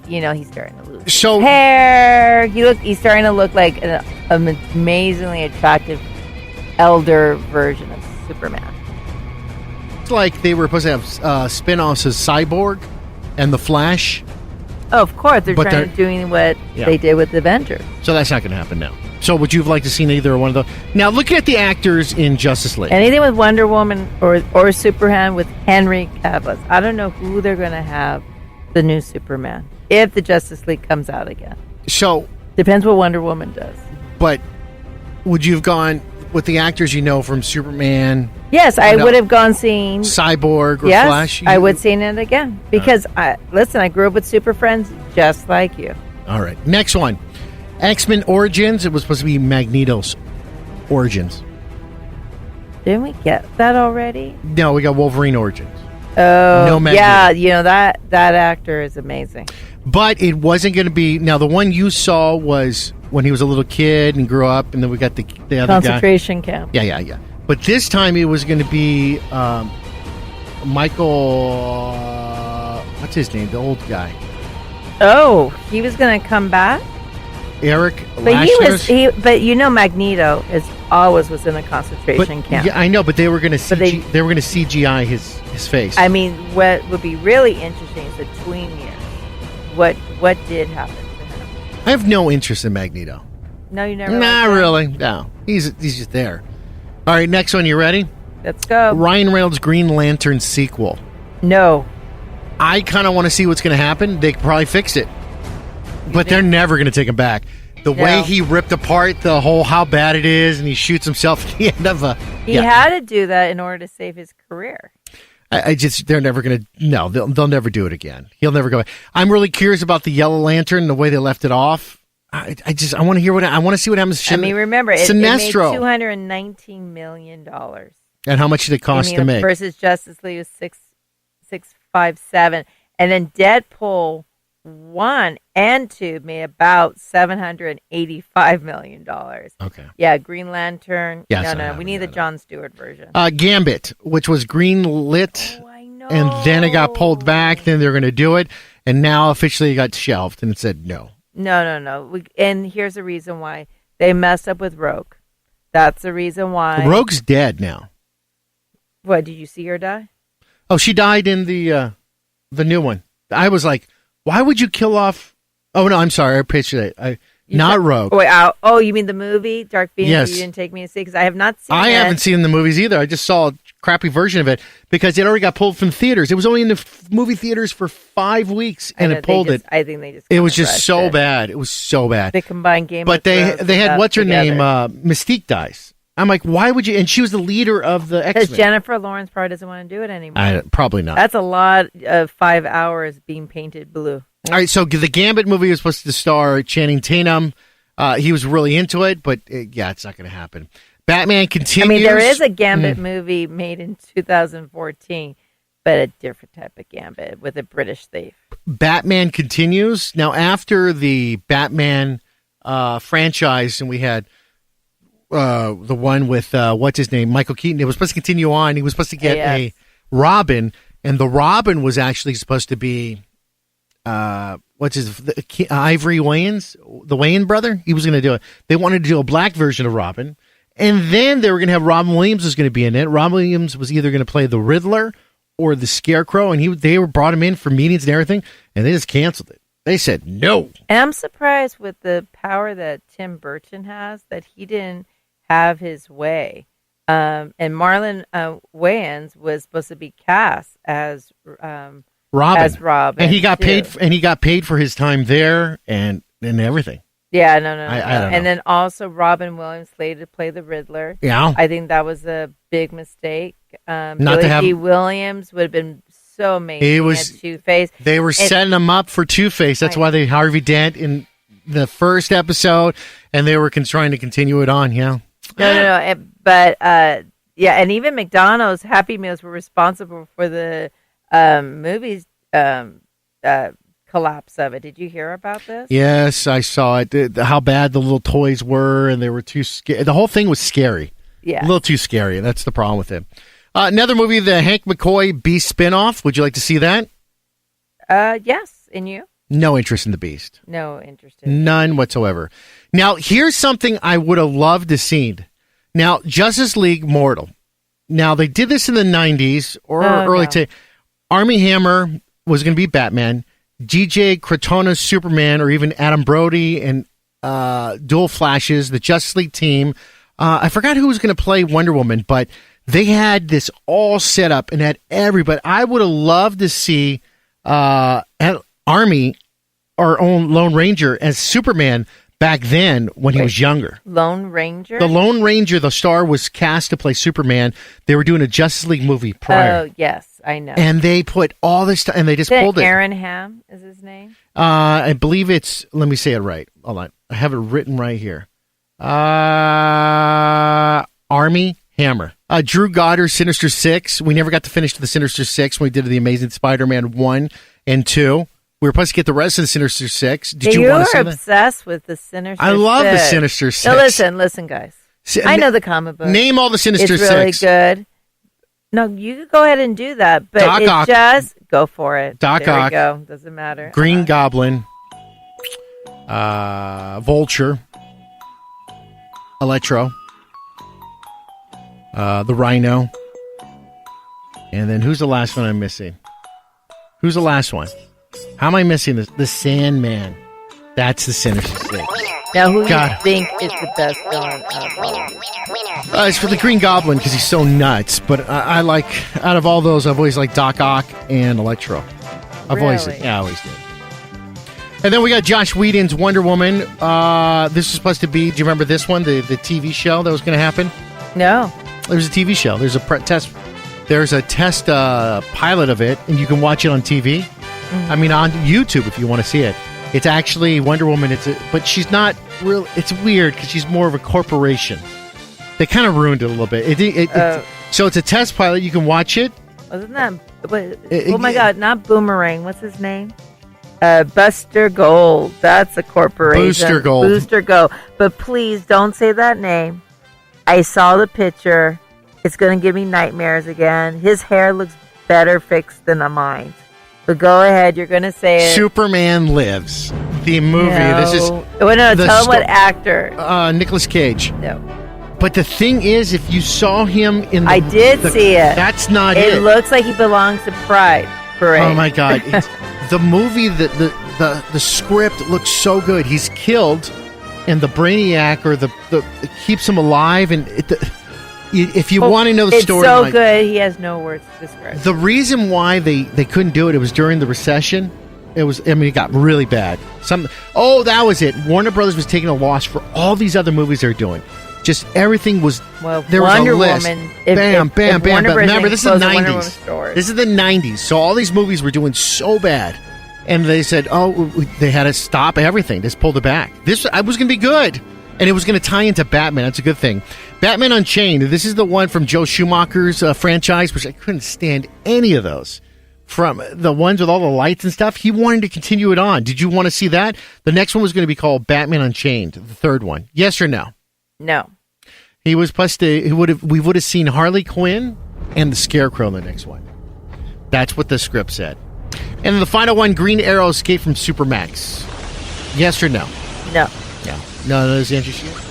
he's starting to lose his hair. He's starting to look like an amazingly attractive elder version of Superman. It's like they were supposed to have spin-offs as Cyborg and The Flash. Oh, of course. They're doing what they did with Avengers. So that's not going to happen now. So would you have liked to see either one of those? Now, look at the actors in Justice League. Anything with Wonder Woman or Superman with Henry Cavill. I don't know who they're going to have the new Superman if the Justice League comes out again. So depends what Wonder Woman does. But would you have gone with the actors from Superman? Yes, I would have gone seeing Cyborg or Flash. I would seen it again because I grew up with Super Friends just like you. All right, next one, X-Men Origins. It was supposed to be Magneto's origins. Didn't we get that already? No, we got Wolverine Origins. Oh, no Magneto. Yeah, that actor is amazing. But it wasn't going to be. Now, the one you saw was when he was a little kid and grew up, and then we got the other concentration camp. Yeah. But this time it was going to be Michael. What's his name? The old guy. Oh, he was going to come back. Eric. But Magneto was in a concentration camp. Yeah, I know, but they were going to CGI his face. I mean, what would be really interesting is the tween years. What did happen to him? I have no interest in Magneto. No, you never. Not really. No, he's just there. All right, next one. You ready? Let's go. Ryan Reynolds' Green Lantern sequel. No. I kind of want to see what's going to happen. They could probably fix it, but they're never going to take him back. The way he ripped apart the whole how bad it is, and he shoots himself at the end of a. He had to do that in order to save his career. They're never going to. No, they'll never do it again. He'll never go back. I'm really curious about the Yellow Lantern, the way they left it off. I want to hear I want to see what happens. Remember, it made $219 million. And how much did it cost to make? Versus Justice League was $657, and then Deadpool 1 and 2 made about $785 million. Okay. Yeah, Green Lantern. Yes, No. We need the Jon Stewart version. Gambit, which was green lit. Oh, I know. And then it got pulled back. Then they're going to do it. And now officially it got shelved. And it said no. No. And here's the reason why. They messed up with Rogue. That's the reason why. Rogue's dead now. What, did you see her die? Oh, she died in the new one. I was like, why would you kill off? Oh, no, I'm sorry. I pictured it. Not Rogue. Oh, you mean the movie, Dark Phoenix? Yes. You didn't take me to see because I have not seen it. I haven't seen the movies either. I just saw a crappy version of it because it already got pulled from theaters. It was only in the movie theaters for 5 weeks, and it pulled it. I think they just. It was just so bad. It was so bad. They combined Game but of Thrones. But they had what's her together. name? Mystique dies. I'm like, why would you? And she was the leader of the X-Men. Because Jennifer Lawrence probably doesn't want to do it anymore. Probably not. That's a lot of 5 hours being painted blue. All right, so the Gambit movie was supposed to star Channing Tatum. He was really into it, but it's not going to happen. Batman continues. I mean, there is a Gambit movie made in 2014, but a different type of Gambit with a British thief. Batman continues. Now, after the Batman franchise, and we had the one with, what's his name, Michael Keaton, it was supposed to continue on. He was supposed to get a Robin, and the Robin was actually supposed to be... Ivory Wayans, the Wayne brother. He was going to do it. They wanted to do a black version of Robin, and then they were going to have Robin Williams was going to be in it. Robin Williams was either going to play the Riddler or the Scarecrow, and they brought him in for meetings and everything, and they just canceled it. They said no. And I'm surprised with the power that Tim Burton has that he didn't have his way. And Marlon Wayans was supposed to be cast as Robin. As Robin, and he got paid. And he got paid for his time there and everything. Yeah, no. I don't know. And then also Robin Williams slated to play the Riddler. Yeah, I think that was a big mistake. Not Billy to have D. Williams would have been so amazing. He was Two-Face. They were setting him up for Two-Face. That's why they Harvey Dent in the first episode, and they were trying to continue it on. Yeah. No. But and even McDonald's Happy Meals were responsible for the movies collapse of it. Did you hear about this? Yes, I saw it. How bad the little toys were, and they were too scary. The whole thing was scary. Yeah, a little too scary. That's the problem with it. Another movie, the Hank McCoy Beast spinoff. Would you like to see that? Yes. And you? No interest in the Beast. No interest in None whatsoever. Now, here's something I would have loved to see. Now, Justice League Mortal. Now, they did this in the 90s or early to Armie Hammer was going to be Batman. G.J. Crotona Superman, or even Adam Brody and Dual Flashes, the Justice League team. I forgot who was going to play Wonder Woman, but they had this all set up and had everybody. I would have loved to see Army, our own Lone Ranger, as Superman back then when he was younger. Lone Ranger? The Lone Ranger, the star, was cast to play Superman. They were doing a Justice League movie prior. Oh, yes, I know. And they put all this stuff, and they just pulled it. Aaron Ham is his name? I believe it's, let me say it right. Hold on. I have it written right here. Armie Hammer. Drew Goddard, Sinister Six. We never got to finish the Sinister Six when we did the Amazing Spider-Man 1 and 2. We were supposed to get the rest of the Sinister Six. Did you want to say that? You were obsessed with the Sinister Six. I love the Sinister Six. So listen, guys. I know the comic book. Name all the Sinister Six. It's really Six. good. No, you could go ahead and do that, but Doc Ock. Just go for it. Doc Ock. Ock. Go. Doesn't matter. Green Goblin. Vulture. Electro. The Rhino. And then who's the last one I'm missing? Who's the last one? How am I missing this? The Sandman. That's the Sinister Six. Now, who do you think is the best villain out of all of these? It's for the Green Goblin because he's so nuts. But I like, out of all those, I've always liked Doc Ock and Electro. I've always did. Yeah, I always did. And then we got Josh Whedon's Wonder Woman. This was supposed to be, do you remember this one? The TV show that was going to happen? No. There's a TV show. There's a test. There's a test pilot of it, and you can watch it on TV. Mm-hmm. I mean, on YouTube if you want to see it. It's actually Wonder Woman. But she's not real. It's weird because she's more of a corporation. They kind of ruined it a little bit. So it's a test pilot. You can watch it. Wasn't that? Oh my God! Not Boomerang. What's his name? Buster Gold. That's a corporation. Booster Gold. But please don't say that name. I saw the picture. It's going to give me nightmares again. His hair looks better fixed than mine. But go ahead. You're going to say it. Superman Lives. The movie. No. This is. Tell him what actor. Nicolas Cage. No. But the thing is, if you saw him in I did see it. That's not it. It looks like he belongs to Pride Parade. Oh, my God. The movie, the script looks so good. He's killed, and the Brainiac or the keeps him alive. And if you want to know the story, it's so good. He has no words to describe. The reason why they couldn't do it, it was during the recession. It got really bad. That was it. Warner Brothers was taking a loss for all these other movies they're doing. Just everything was. Well, there was Wonder a list. Woman. Bam. Remember, this is the '90s. This is the '90s. So all these movies were doing so bad, and they said, they had to stop everything. Just pulled it back. I was going to be good, and it was going to tie into Batman. That's a good thing. Batman Unchained. This is the one from Joe Schumacher's franchise, which I couldn't stand any of those. From the ones with all the lights and stuff, he wanted to continue it on. Did you want to see that? The next one was going to be called Batman Unchained, the third one. Yes or no? No. We would have seen Harley Quinn and the Scarecrow in the next one. That's what the script said. And the final one, Green Arrow Escape from Supermax. Yes or no? No. No, that's the answer she is.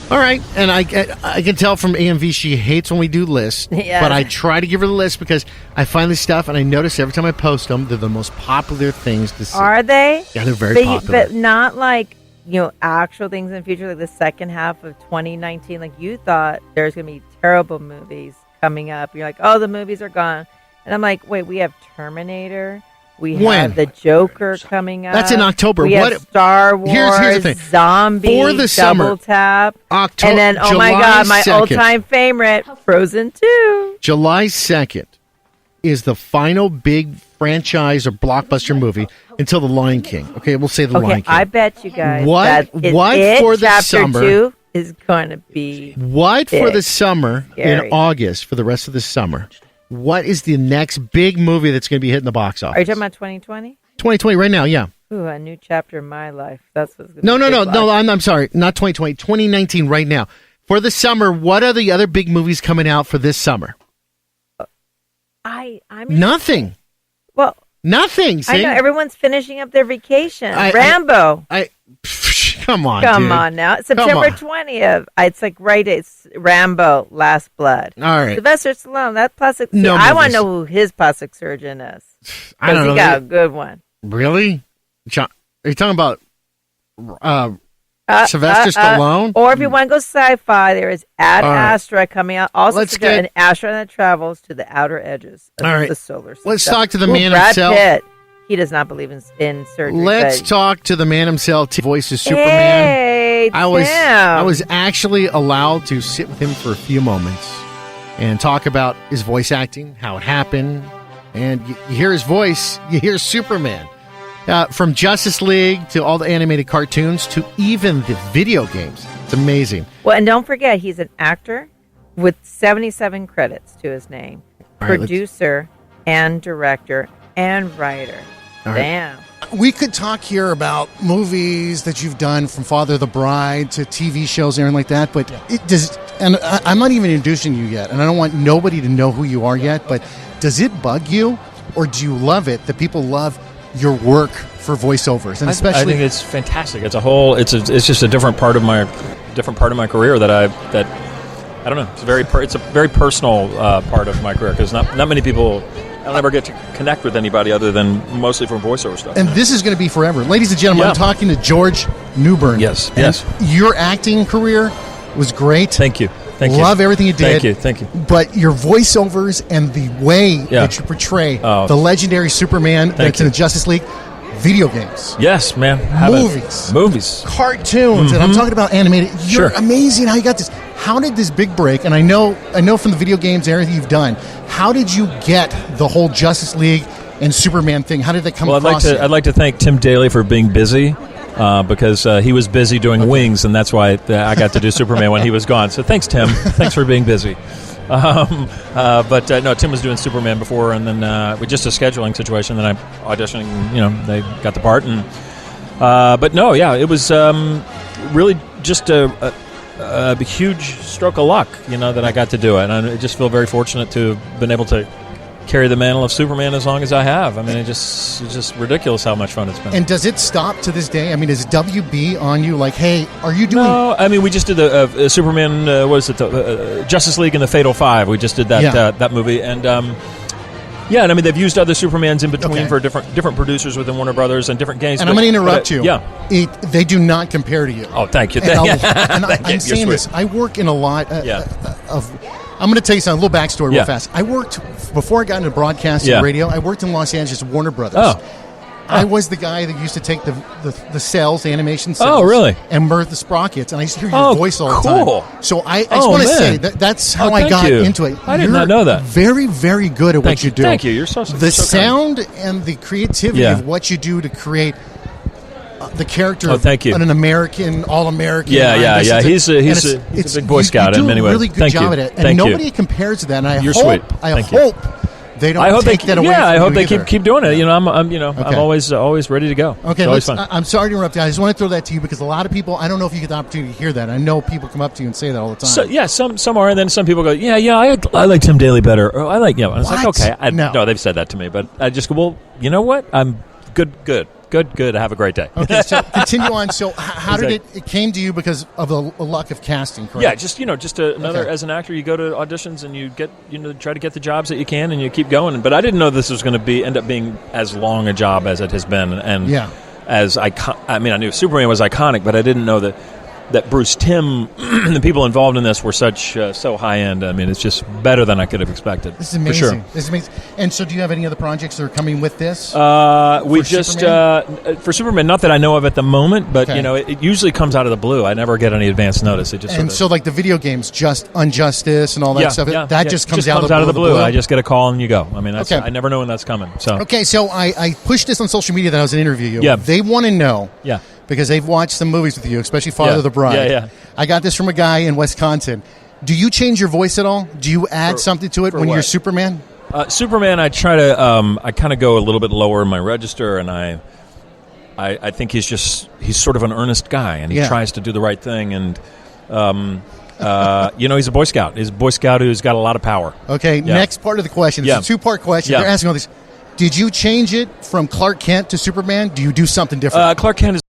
All right, and I can tell from AMV she hates when we do lists, yeah. But I try to give her the list because I find this stuff, and I notice every time I post them, they're the most popular things to see. Are they? Yeah, they're very popular. But not like, actual things in the future, like the second half of 2019. Like you thought there's going to be terrible movies coming up. You're like, the movies are gone. And I'm like, wait, we have Terminator. We have the Joker coming up. That's in October. We have Star Wars. Here's the thing. Zombie. For the summer. Double Tap. October. And then, July my God, my 2nd. all-time favorite, Frozen 2. July 2nd is the final big franchise or blockbuster movie until The Lion King. Okay, we'll say The Lion King. I bet you guys what for the Chapter summer 2 is going to be for the summer scary. In August for the rest of the summer. What is the next big movie that's going to be hitting the box office? Are you talking about 2020? 2020 right now, yeah. Ooh, a new chapter in my life. That's what's going to be. No, I'm sorry. Not 2020. 2019 right now. For the summer, what are the other big movies coming out for this summer? I'm nothing. Well, Nothing. See? I know everyone's finishing up their vacation. I- Rambo. Come on, Come dude. on now. September 20th. It's like it's Rambo, Last Blood. All right. Sylvester Stallone, that plastic No I want movies. to know who his plastic surgeon is. I don't Because know. he got a good one. Really? Are you talking about Sylvester Stallone? Or if you want to go sci-fi, there is Ad All right. Astra coming out. Also, Let's suggest get- an astronaut that travels to the outer edges of All right. the solar system. Let's talk to the Ooh, man Brad himself. Pitt. He does not believe in surgery. Let's but- talk to the man himself. Voices Superman. Hey, I was Tim. actually allowed to sit with him for a few moments and talk about his voice acting, how it happened, and you hear his voice, you hear Superman. From Justice League to all the animated cartoons to even the video games. It's amazing. Well, and don't forget, he's an actor with 77 credits to his name. All right, Producer and director and writer. All right. Damn. We could talk here about movies that you've done, from Father of the Bride to TV shows and everything like that, but it does, and I'm not even introducing you yet, and I don't want nobody to know who you are yet, but does it bug you, or do you love it that people love your work for voiceovers, and I especially? think it's fantastic. It's a whole. It's just a different part of my career that I don't know. It's a very personal part of my career, because not many people. I'll never get to connect with anybody other than mostly from voiceover stuff. And this is going to be forever. Ladies and gentlemen, I'm talking to George Newbern. Yes, And yes. Your acting career was great. Thank you. Love everything you did. Thank you. But your voiceovers and the way that you portray the legendary Superman that's in the Justice League, video games. Yes, man. Movies. Cartoons. And I'm talking about animated. You're amazing how you got this. How did this big break, and I know from the video games and everything you've done, how did you get the whole Justice League and Superman thing? How did that come across you? I'd like to thank Tim Daly for being busy, because he was busy doing Wings, and that's why I got to do Superman when he was gone. So thanks, Tim. Thanks for being busy. But no, Tim was doing Superman before, and then with just a scheduling situation. Then I auditioning, they got the part, and but no, yeah, it was really just a huge stroke of luck, that I got to do it, and I just feel very fortunate to have been able to carry the mantle of Superman as long as I have. I mean, it's just ridiculous how much fun it's been. And does it stop to this day? I mean, is WB on you like, hey, are you doing... No, I mean, we just did the Superman, Justice League and the Fatal Five. We just did that that movie, and yeah, and I mean, they've used other Supermans in between for different producers within Warner Brothers and different games. And I'm going to interrupt you. Yeah. They do not compare to you. Oh, thank you. I'm saying this. I work in a lot of... I'm going to tell you something, a little backstory real fast. I worked, before I got into broadcasting and radio, I worked in Los Angeles at Warner Brothers. I was the guy that used to take the cells, the animation cells. Oh, really? And mirror the sprockets. And I used to hear your voice all the time. Cool. So I just want to say that's how I got into it. I did not know that. Very, very good at what you do. Thank you. You're so The so sound and the creativity of what you do to create the character of an American, all-American. Yeah. He's a big Boy Scout in many ways. You do a really good job at it. And nobody compares to that. And I hope they don't take that away from you. I hope they keep doing it. I'm always ready to go. Okay, I'm sorry to interrupt you. I just want to throw that to you because a lot of people, I don't know if you get the opportunity to hear that. I know people come up to you and say that all the time. So, some are, and then some people go, I like Tim Daly better. Or I like, and it's like, okay. No, they've said that to me, but I just go, well, you know what? I'm good. Have a great day. Okay, so continue on. So how did it came to you because of the luck of casting, correct? Yeah, just another, as an actor, you go to auditions and you get, try to get the jobs that you can and you keep going. But I didn't know this was going to end up being as long a job as it has been. And as I knew Superman was iconic, but I didn't know that Bruce Timm, the people involved in this were so high end. I mean, it's just better than I could have expected. This is amazing. For sure. This is amazing. And so, do you have any other projects that are coming with this? We just for Superman, not that I know of at the moment, but it usually comes out of the blue. I never get any advance notice. It just so like the video games, Injustice and all that stuff. That just comes out of the blue. I just get a call and you go. I mean, I never know when that's coming. So so I pushed this on social media that I was going to interview you. Yeah. They want to know. Yeah. Because they've watched some movies with you, especially Father of the Bride. Yeah. I got this from a guy in Wisconsin. Do you change your voice at all? Do you add something to it when you're Superman? Superman, I try to. I kind of go a little bit lower in my register, and I think he's sort of an earnest guy, and he tries to do the right thing, and he's a Boy Scout. He's a Boy Scout who's got a lot of power. Okay, next part of the question. It's a two-part question. They're asking all these. Did you change it from Clark Kent to Superman? Do you do something different? Clark Kent is